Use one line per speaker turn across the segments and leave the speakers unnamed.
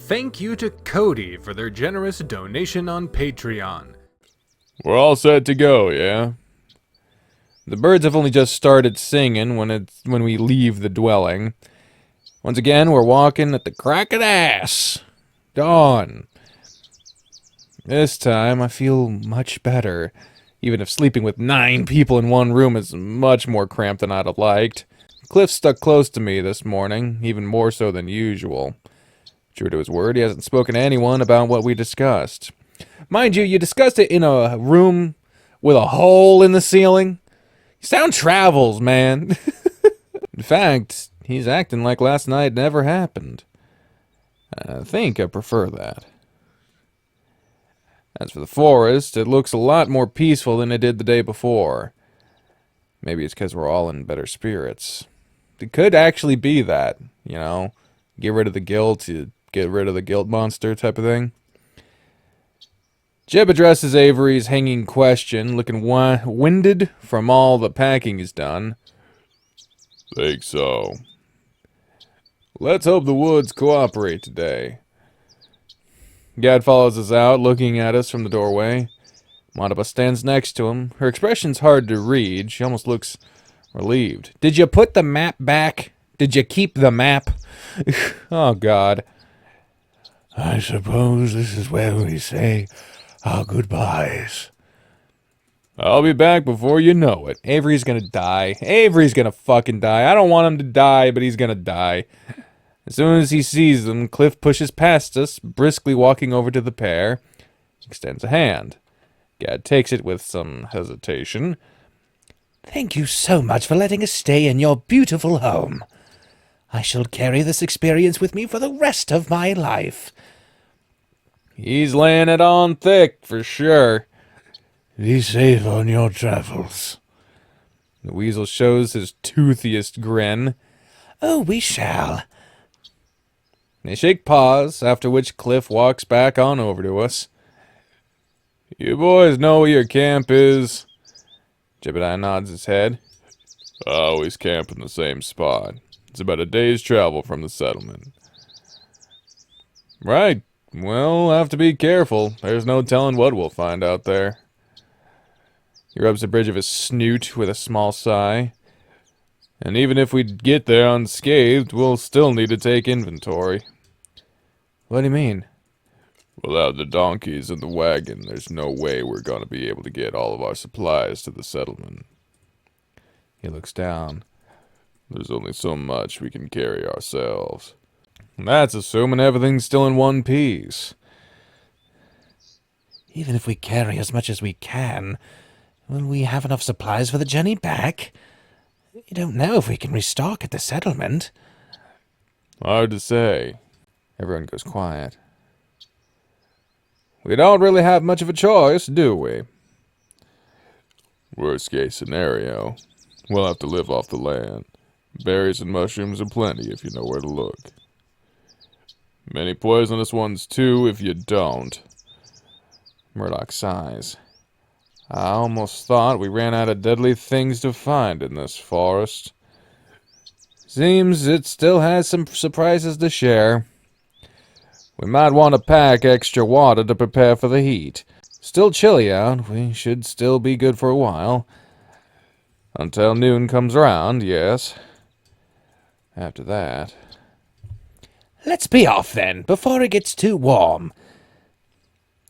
thank you to Cody for their generous donation on Patreon.
We're all set to go, yeah? The birds have only just started singing when we leave the dwelling. Once again, we're walking at the crack of ass. Dawn. This time, I feel much better, even if sleeping with 9 people in one room is much more cramped than I'd have liked. Cliff stuck close to me this morning, even more so than usual. True to his word, he hasn't spoken to anyone about what we discussed. Mind you, you discussed it in a room with a hole in the ceiling. Sound travels, man. In fact, he's acting like last night never happened. I think I prefer that. As for the forest, it looks a lot more peaceful than it did the day before. Maybe it's because we're all in better spirits. It could actually be that, you know, get rid of the guilt, you get rid of the guilt monster type of thing. Jeb addresses Avery's hanging question, looking winded from all the packing he's done.
Think so. Let's hope the woods cooperate today.
Gad follows us out, looking at us from the doorway. Monaba stands next to him. Her expression's hard to read. She almost looks relieved. Did you put the map back? Did you keep the map? Oh, God.
I suppose this is where we say our goodbyes.
I'll be back before you know it. Avery's gonna die. Avery's gonna fucking die. I don't want him to die, but he's gonna die. As soon as he sees them, Cliff pushes past us, briskly walking over to the pair. Extends a hand. Gad takes it with some hesitation.
Thank you so much for letting us stay in your beautiful home. I shall carry this experience with me for the rest of my life.
He's laying it on thick, for sure.
Be safe on your travels.
The weasel shows his toothiest grin.
Oh, we shall.
They shake paws, after which Cliff walks back on over to us.
You boys know where your camp is?
Jebediah nods his head.
I always camp in the same spot. It's about a day's travel from the settlement.
Right. We'll have to be careful. There's no telling what we'll find out there. He rubs the bridge of his snoot with a small sigh.
And even if we get there unscathed, we'll still need to take inventory.
What do you mean?
Without the donkeys and the wagon, there's no way we're going to be able to get all of our supplies to the settlement.
He looks down.
There's only so much we can carry ourselves.
That's assuming everything's still in one piece.
Even if we carry as much as we can, will we have enough supplies for the journey back? You don't know if we can restock at the settlement.
Hard to say.
Everyone goes quiet. We don't really have much of a choice, do we?
Worst case scenario, we'll have to live off the land. Berries and mushrooms are plenty if you know where to look. Many poisonous ones too if you don't.
Murdoch sighs. I almost thought we ran out of deadly things to find in this forest. Seems it still has some surprises to share. We might want to pack extra water to prepare for the heat. Still chilly out, we should still be good for a while. Until noon comes around, yes. After that...
Let's be off then, before it gets too warm.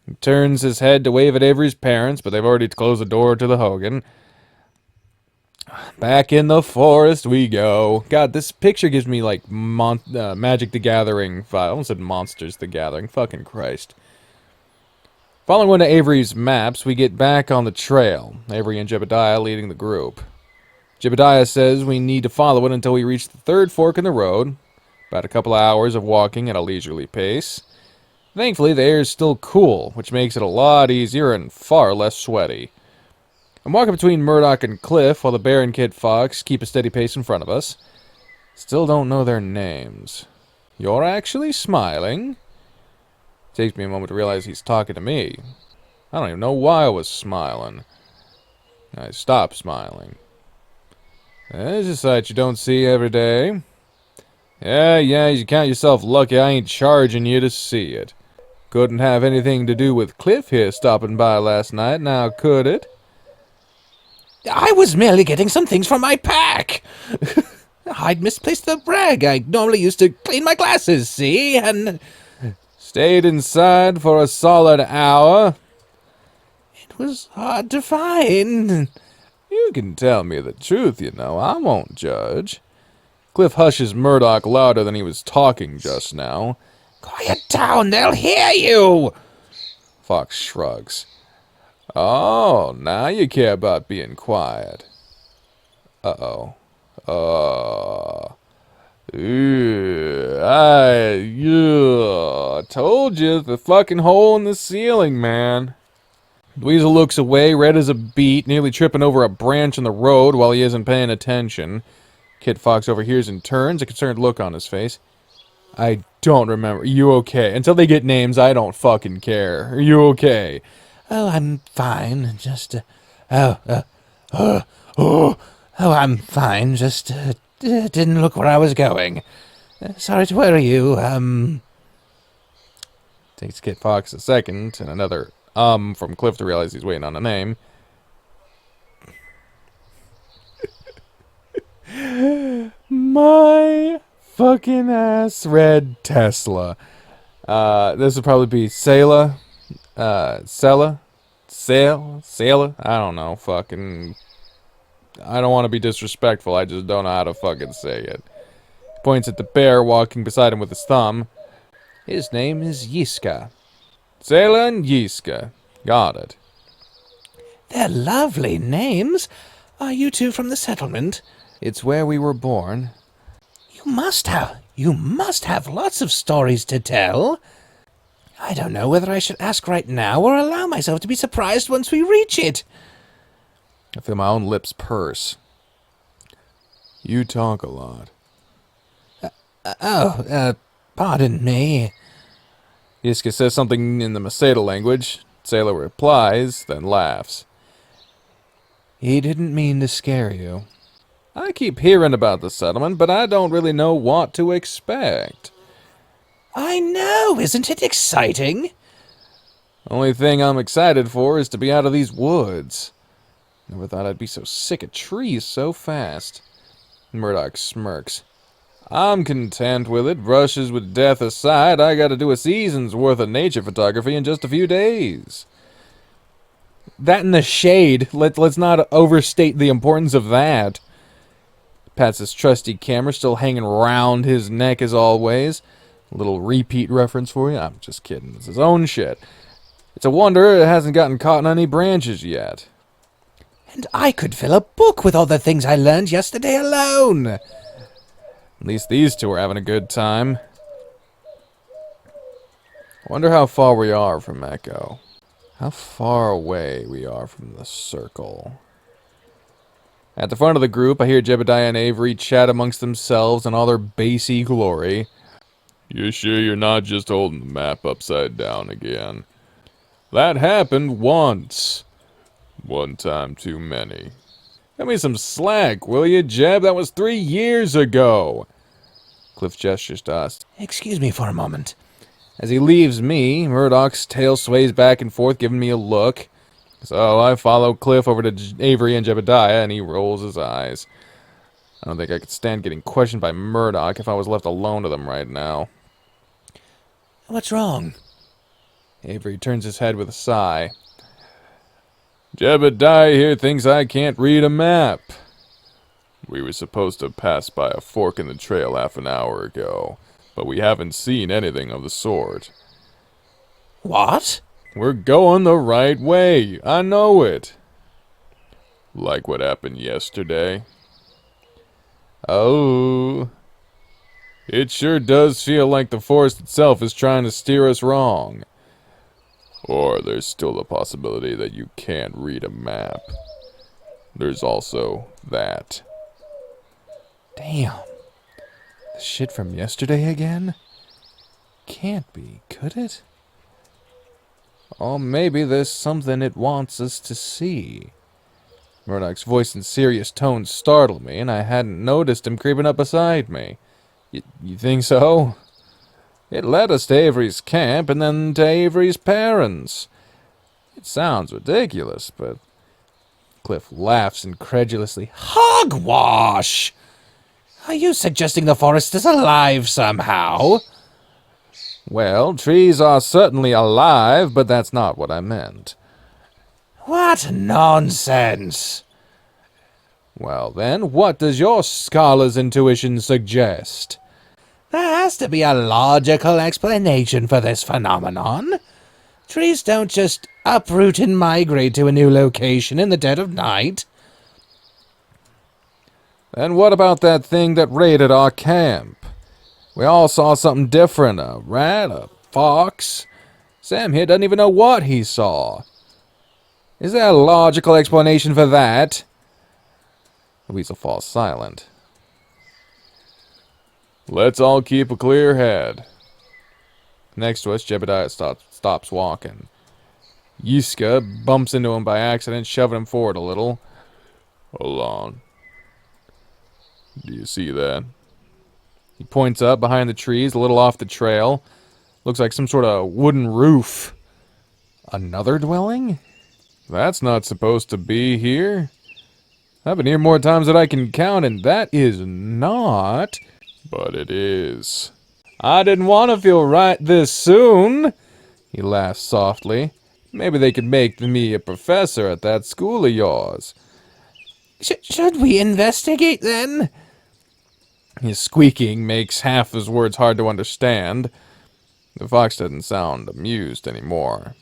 He turns his head to wave at Avery's parents, but they've already closed the door to the Hogan. Back in the forest we go. God, this picture gives me, like, Magic the Gathering vibe. I almost said Monsters the Gathering. Fucking Christ. Following one of Avery's maps, we get back on the trail. Avery and Jebediah leading the group. Jebediah says we need to follow it until we reach the third fork in the road. About a couple of hours of walking at a leisurely pace. Thankfully, the air is still cool, which makes it a lot easier and far less sweaty. I'm walking between Murdoch and Cliff while the bear and Kid Fox keep a steady pace in front of us. Still don't know their names. You're actually smiling? Takes me a moment to realize he's talking to me. I don't even know why I was smiling. I stopped smiling. There's a sight you don't see every day. Yeah, you count yourself lucky I ain't charging you to see it. Couldn't have anything to do with Cliff here stopping by last night, now could it?
I was merely getting some things from my pack. I'd misplaced the rag I normally use to clean my glasses, see? And
Stayed inside for a solid hour.
it was hard to find.
You can tell me the truth, you know. I won't judge. Cliff hushes Murdoch louder than he was talking just now.
Quiet down, they'll hear you.
Fox shrugs. Oh, now you care about being quiet. Uh-oh. I told you, the fucking hole in the ceiling, man. Dweezil looks away, red as a beet, nearly tripping over a branch in the road while he isn't paying attention. Kid Fox overhears and turns, a concerned look on his face. I don't remember. You okay? Until they get names, I don't fucking care. Are you okay?
Oh, I'm fine. Just, I'm fine. Just, didn't look where I was going. Sorry to worry you.
Takes Kid Fox a second, and another from Cliff to realize he's waiting on a name. My fucking ass red Tesla. This would probably be Sela. Sela? Sela? I don't know. Fucking. I don't want to be disrespectful. I just don't know how to fucking say it. Points at the bear walking beside him with his thumb. His name is Yiska. Sela and Yiska. Got it.
They're lovely names. Are you two from the settlement?
It's where we were born.
You must have lots of stories to tell. I don't know whether I should ask right now or allow myself to be surprised once we reach it.
I feel my own lips purse. You talk a lot.
Pardon me.
Yiska says something in the Masada language. Sailor replies, then laughs. He didn't mean to scare you. I keep hearing about the settlement, but I don't really know what to expect.
I know, isn't it exciting?
Only thing I'm excited for is to be out of these woods. Never thought I'd be so sick of trees so fast. Murdoch smirks. I'm content with it. Brushes with death aside, I gotta do a season's worth of nature photography in just a few days. That in the shade. Let's not overstate the importance of that. Pats his trusty camera, still hanging round his neck as always. A little repeat reference for you. I'm just kidding. It's his own shit. It's a wonder it hasn't gotten caught in any branches yet.
And I could fill a book with all the things I learned yesterday alone.
At least these two are having a good time. I wonder how far we are from Echo. How far away we are from the circle. At the front of the group, I hear Jebediah and Avery chat amongst themselves in all their bassy glory.
You sure you're not just holding the map upside down again? That happened once. One time too many.
Cut me some slack, will you, Jeb? That was 3 years ago. Cliff gestures to us.
Excuse me for a moment.
As he leaves me, Murdoch's tail sways back and forth, giving me a look. So I follow Cliff over to Avery and Jebediah, and he rolls his eyes. I don't think I could stand getting questioned by Murdoch if I was left alone to them right now.
What's wrong?
Avery turns his head with a sigh.
Jebediah here thinks I can't read a map. We were supposed to pass by a fork in the trail half an hour ago, but we haven't seen anything of the sort.
What?
We're going the right way. I know it. Like what happened yesterday.
Oh.
It sure does feel like the forest itself is trying to steer us wrong. Or there's still the possibility that you can't read a map. There's also that.
Damn. The shit from yesterday again? Can't be, could it? Or maybe there's something it wants us to see. Murdoch's voice and serious tone startled me, and I hadn't noticed him creeping up beside me. You think so? It led us to Avery's camp and then to Avery's parents. It sounds ridiculous, but... Cliff laughs incredulously.
Hogwash! Are you suggesting the forest is alive somehow?
Well, trees are certainly alive, but that's not what I meant.
What nonsense!
Well then, what does your scholar's intuition suggest?
There has to be a logical explanation for this phenomenon. Trees don't just uproot and migrate to a new location in the dead of night.
Then what about that thing that raided our camp? We all saw something different. A rat, a fox. Sam here doesn't even know what he saw. Is there a logical explanation for that? The weasel falls silent.
Let's all keep a clear head.
Next to us, Jebediah stops walking. Yiska bumps into him by accident, shoving him forward a little.
Hold on. Do you see that?
He points up behind the trees, a little off the trail. Looks like some sort of wooden roof. Another dwelling?
That's not supposed to be here.
I've been here more times than I can count, and that is not...
But it is.
I didn't want to feel right this soon. He laughs softly. Maybe they could make me a professor at that school of yours.
Should we investigate then?
His squeaking makes half his words hard to understand. The fox doesn't sound amused anymore.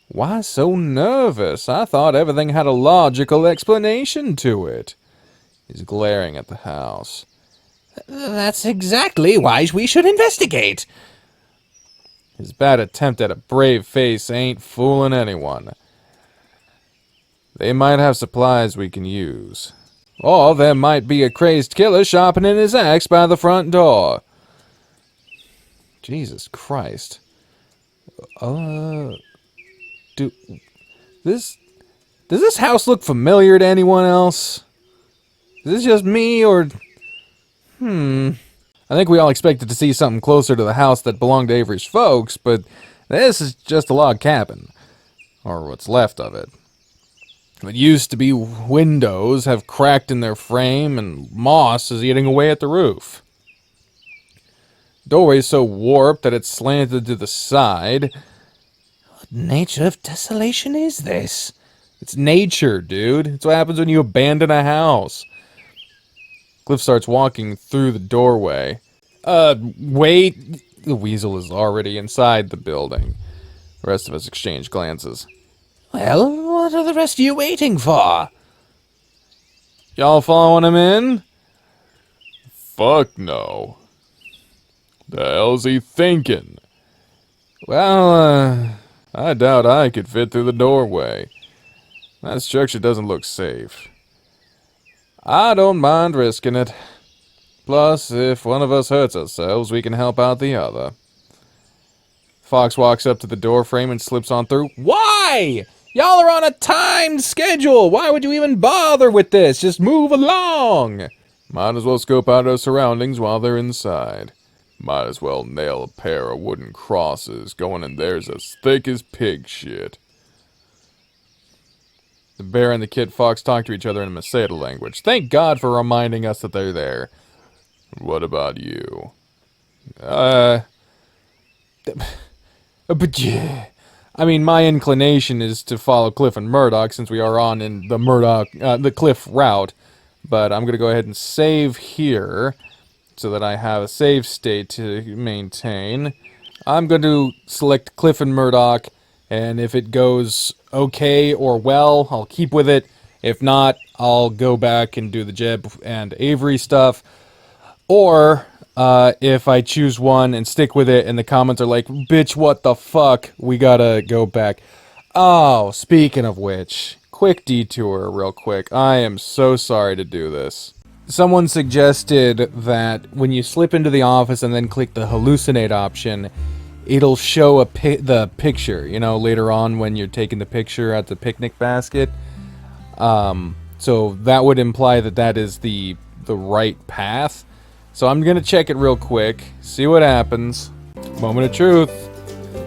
Why so nervous? I thought everything had a logical explanation to it. He's glaring at the house.
That's exactly why we should investigate.
His bad attempt at a brave face ain't fooling anyone. They might have supplies we can use. Or there might be a crazed killer sharpening his axe by the front door. Jesus Christ. Does this house look familiar to anyone else? Is this just me, or... I think we all expected to see something closer to the house that belonged to Avery's folks, but this is just a log cabin. Or what's left of it. What used to be windows have cracked in their frame, and moss is eating away at the roof. The doorway is so warped that it's slanted to the side.
What nature of desolation is this?
It's nature, dude. It's what happens when you abandon a house. Cliff starts walking through the doorway. Wait. The weasel is already inside the building. The rest of us exchange glances.
Well, what are the rest of you waiting for?
Y'all following him in?
Fuck no. The hell's he thinking?
Well, I doubt I could fit through the doorway. That structure doesn't look safe. I don't mind risking it. Plus, if one of us hurts ourselves, we can help out the other. Fox walks up to the door frame and slips on through. Why? Y'all are on a timed schedule. Why would you even bother with this? Just move along.
Might as well scope out our surroundings while they're inside. Might as well nail a pair of wooden crosses going in theirs as thick as pig shit.
The bear and the kid fox talk to each other in Macedo language. Thank God for reminding us that they're there.
What about you?
But yeah. I mean, my inclination is to follow Cliff and Murdoch since we are on in the the Cliff route. But I'm going to go ahead and save here so that I have a save state to maintain. I'm going to select Cliff and Murdoch, and if it goes okay or well, I'll keep with it. If not, I'll go back and do the Jeb and Avery stuff. Or, if I choose one and stick with it and the comments are like, bitch, what the fuck, we gotta go back. Oh, speaking of which, quick detour real quick. I am so sorry to do this. Someone suggested that when you slip into the office and then click the hallucinate option, it'll show the picture, you know, later on when you're taking the picture at the picnic basket. So that would imply that that is the right path. So I'm gonna check it real quick, see what happens. Moment of truth.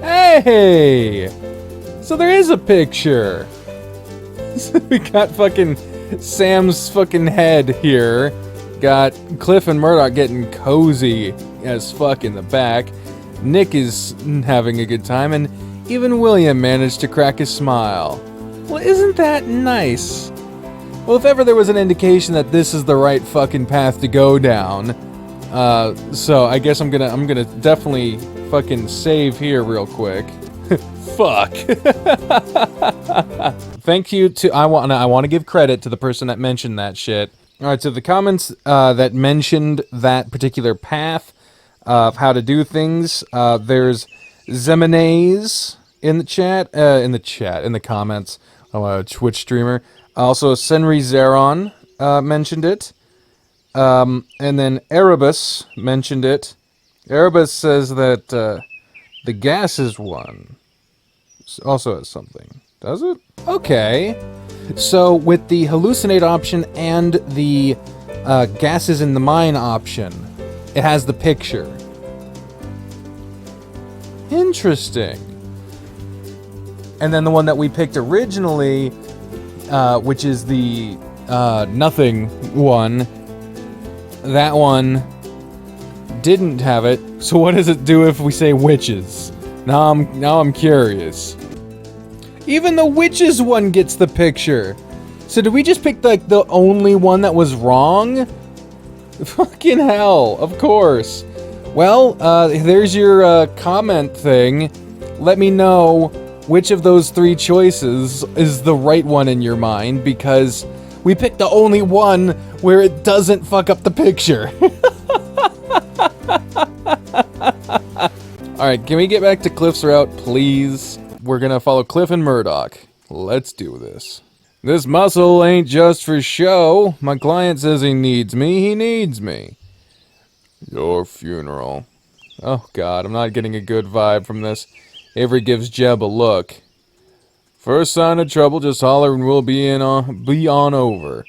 Hey! So there is a picture. We got fucking Sam's fucking head here. Got Cliff and Murdoch getting cozy as fuck in the back. Nick is having a good time, and even William managed to crack a smile. Well, isn't that nice? Well, if ever there was an indication that this is the right fucking path to go down, so I guess I'm gonna definitely fucking save here real quick. Fuck. Thank you to I want to give credit to the person that mentioned that shit. All right, so the comments that mentioned that particular path of how to do things. There's Zemenays in the chat, in the comments. I'm a Twitch streamer. Also, Senri Zeron mentioned it. And then Erebus mentioned it. Erebus says that the gases one also has something. Does it? Okay. So with the hallucinate option and the gases in the mine option, it has the picture. Interesting. And then the one that we picked originally, which is the nothing one, that one didn't have it. So what does it do if we say witches? Now I'm curious. Even the witches one gets the picture. So did we just pick like the only one that was wrong? Fucking hell, of course. Well, there's your comment thing. Let me know which of those three choices is the right one in your mind, because we picked the only one where it doesn't fuck up the picture. Alright, can we get back to Cliff's route, please? We're gonna follow Cliff and Murdoch. Let's do this. This muscle ain't just for show. My client says he needs me. He needs me. Your funeral. Oh god, I'm not getting a good vibe from this. Avery gives Jeb a look. First sign of trouble, just holler and we'll be on over.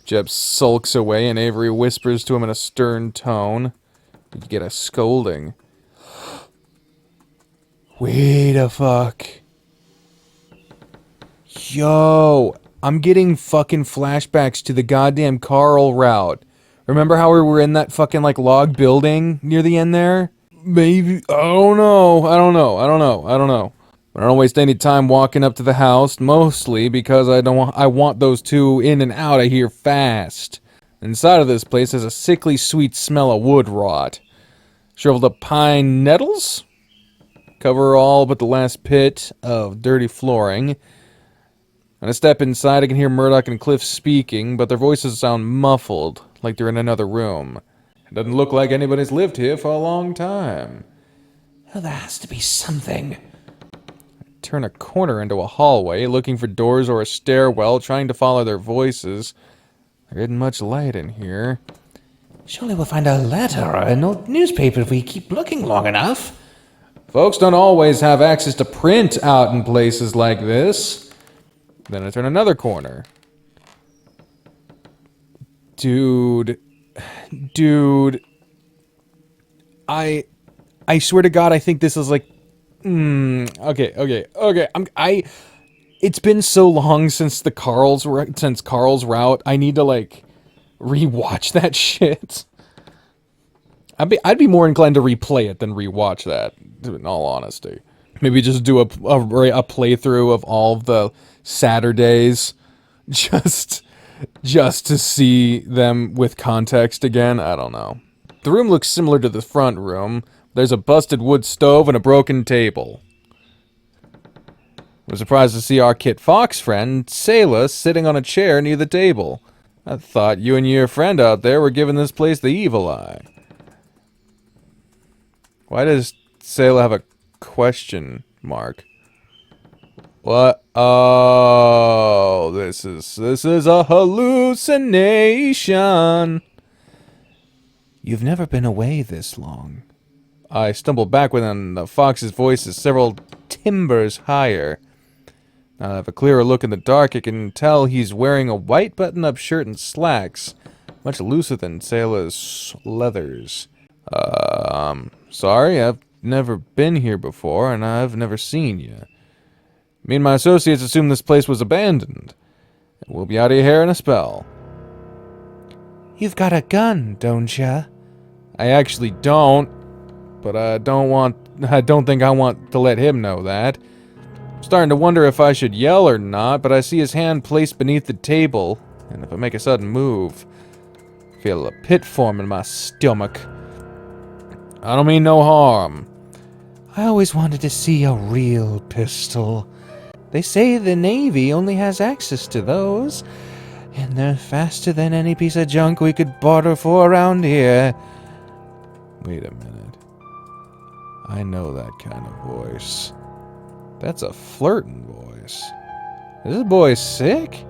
Jeb sulks away and Avery whispers to him in a stern tone. You get a scolding. Wait a fuck. Yo, I'm getting fucking flashbacks to the goddamn Carl route. Remember how we were in that fucking like log building near the end there? Maybe, I don't know. I don't waste any time walking up to the house, mostly because I want those two in and out of here fast. Inside of this place has a sickly sweet smell of wood rot. Shriveled up pine nettles cover all but the last pit of dirty flooring. When I step inside, I can hear Murdoch and Cliff speaking, but their voices sound muffled, like they're in another room. It doesn't look like anybody's lived here for a long time.
Oh, there has to be something.
I turn a corner into a hallway, looking for doors or a stairwell, trying to follow their voices. There isn't much light in here.
Surely we'll find a letter or an old newspaper if we keep looking long enough.
Folks don't always have access to print out in places like this. Then I turn another corner. Dude. I swear to God, I think this is like... Okay. It's been so long since Carl's route. I need to, like, rewatch that shit. I'd be more inclined to replay it than rewatch that, in all honesty. Maybe just do a playthrough of all of the Saturdays, just to see them with context again. I don't know. The room looks similar to the front room. There's a busted wood stove and a broken table. I was surprised to see our Kit Fox friend, Sayla, sitting on a chair near the table. I thought you and your friend out there were giving this place the evil eye. Why does Sayla have a question mark? What? Oh, this is a hallucination. You've never been away this long. I stumble backward and the fox's voice is several timbers higher. Now I have a clearer look in the dark. I can tell he's wearing a white button-up shirt and slacks. Much looser than sailors' leathers. Sorry, I've never been here before, and I've never seen you. Me and my associates assumed this place was abandoned. We'll be out of here in a spell.
You've got a gun, don't ya?
I actually don't, but I don't think I want to let him know that. I'm starting to wonder if I should yell or not, but I see his hand placed beneath the table, and if I make a sudden move, I feel a pit form in my stomach. I don't mean no harm.
I always wanted to see a real pistol. They say the Navy only has access to those, and they're faster than any piece of junk we could barter for around here.
Wait a minute. I know that kind of voice. That's a flirting voice. Is this boy sick?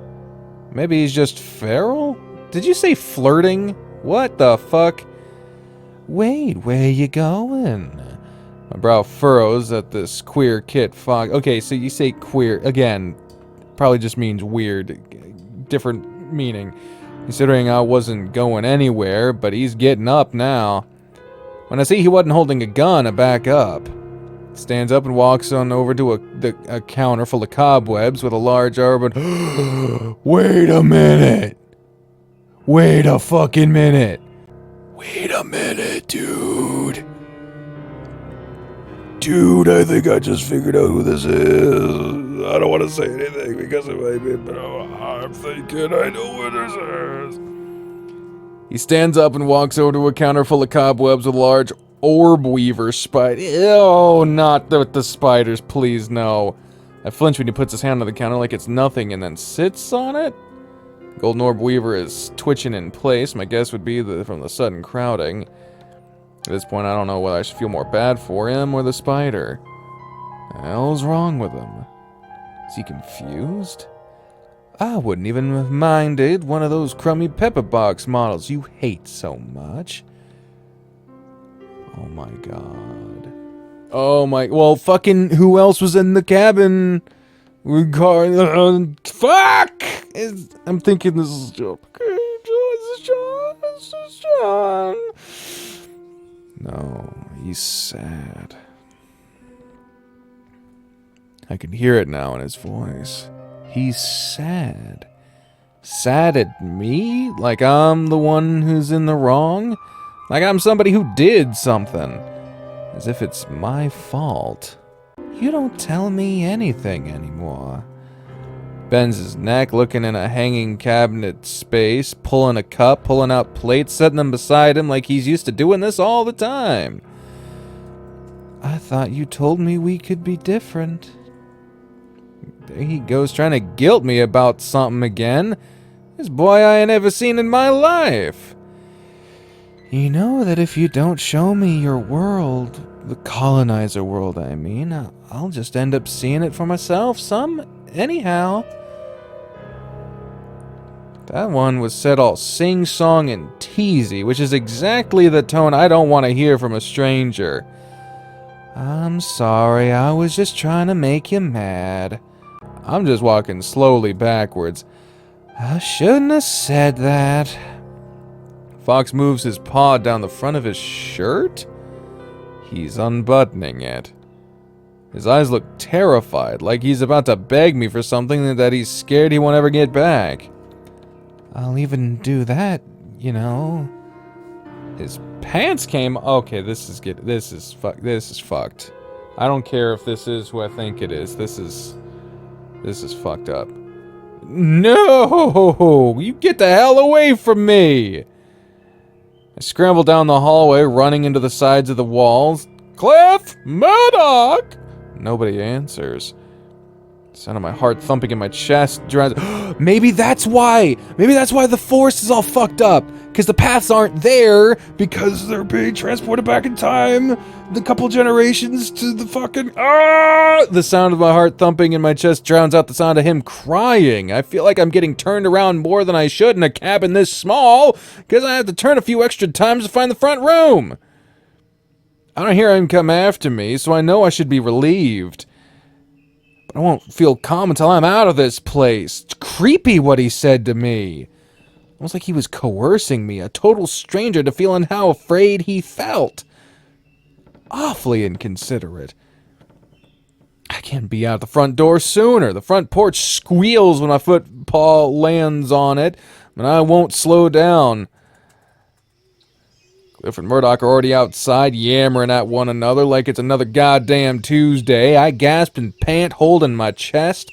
Maybe he's just feral? Did you say flirting? What the fuck?
Wait, where you going?
My brow furrows at this queer kit fog. Okay, so you say queer. Again, probably just means weird. Different meaning. Considering I wasn't going anywhere, but he's getting up now. When I see he wasn't holding a gun, I back up. Stands up and walks on over to a counter full of cobwebs with a large urban. Wait a minute! Wait a fucking minute! Wait a minute, dude! Dude, I think I just figured out who this is. I don't want to say anything because it might be, but I'm thinking I know who this is. He stands up and walks over to a counter full of cobwebs with a large orb weaver spider. Oh, not with the spiders, please, no. I flinch when he puts his hand on the counter like it's nothing and then sits on it. Golden orb weaver is twitching in place. My guess would be from the sudden crowding. At this point, I don't know whether I should feel more bad for him or the spider. What the hell's wrong with him? Is he confused? I wouldn't even have minded one of those crummy pepper box models you hate so much. Oh my god. Oh my... Well, fucking who else was in the cabin? Fuck! I'm thinking this is John. This is John. No, he's sad. I can hear it now in his voice. He's sad. Sad at me? Like I'm the one who's in the wrong? Like I'm somebody who did something. As if it's my fault. You don't tell me anything anymore. Bends his neck, looking in a hanging cabinet space, pulling a cup, pulling out plates, setting them beside him like he's used to doing this all the time. I thought you told me we could be different. There he goes, trying to guilt me about something again. This boy I ain't never seen in my life. You know that if you don't show me your world, the colonizer world I mean, I'll just end up seeing it for myself anyhow. That one was said all sing-song and teasy, which is exactly the tone I don't want to hear from a stranger. I'm sorry, I was just trying to make you mad. I'm just walking slowly backwards. I shouldn't have said that. Fox moves his paw down the front of his shirt. He's unbuttoning it. His eyes look terrified, like he's about to beg me for something that he's scared he won't ever get back. I'll even do that, you know. His pants came... Okay, this is fucked. I don't care if this is who I think it is. This is fucked up. No! You get the hell away from me! I scramble down the hallway, running into the sides of the walls. Cliff! Murdoch! Nobody answers. The sound of my heart thumping in my chest drives... Maybe that's why! Maybe that's why the force is all fucked up! Because the paths aren't there, because they're being transported back in time the couple generations to the fucking... The sound of my heart thumping in my chest drowns out the sound of him crying. I feel like I'm getting turned around more than I should in a cabin this small, because I have to turn a few extra times to find the front room. I don't hear him come after me, so I know I should be relieved. But I won't feel calm until I'm out of this place. It's creepy what he said to me. Almost like he was coercing me, a total stranger, to feeling how afraid he felt. Awfully inconsiderate. I can't be out the front door sooner. The front porch squeals when my footpaw lands on it, and I won't slow down. Cliff and Murdoch are already outside, yammering at one another like it's another goddamn Tuesday. I gasp and pant, holding my chest.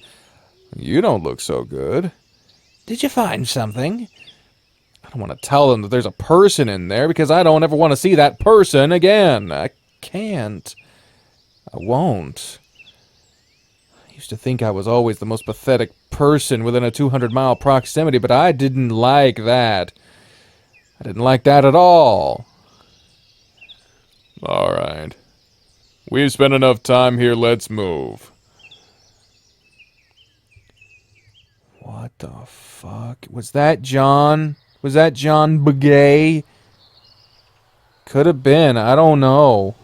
You don't look so good. Did you find something? I don't want to tell them that there's a person in there because I don't ever want to see that person again. I can't. I won't. I used to think I was always the most pathetic person within a 200-mile proximity, but I didn't like that. I didn't like that at all.
Alright. We've spent enough time here, let's move.
What the fuck? Was that John? Was that John Begay? Could have been. I don't know.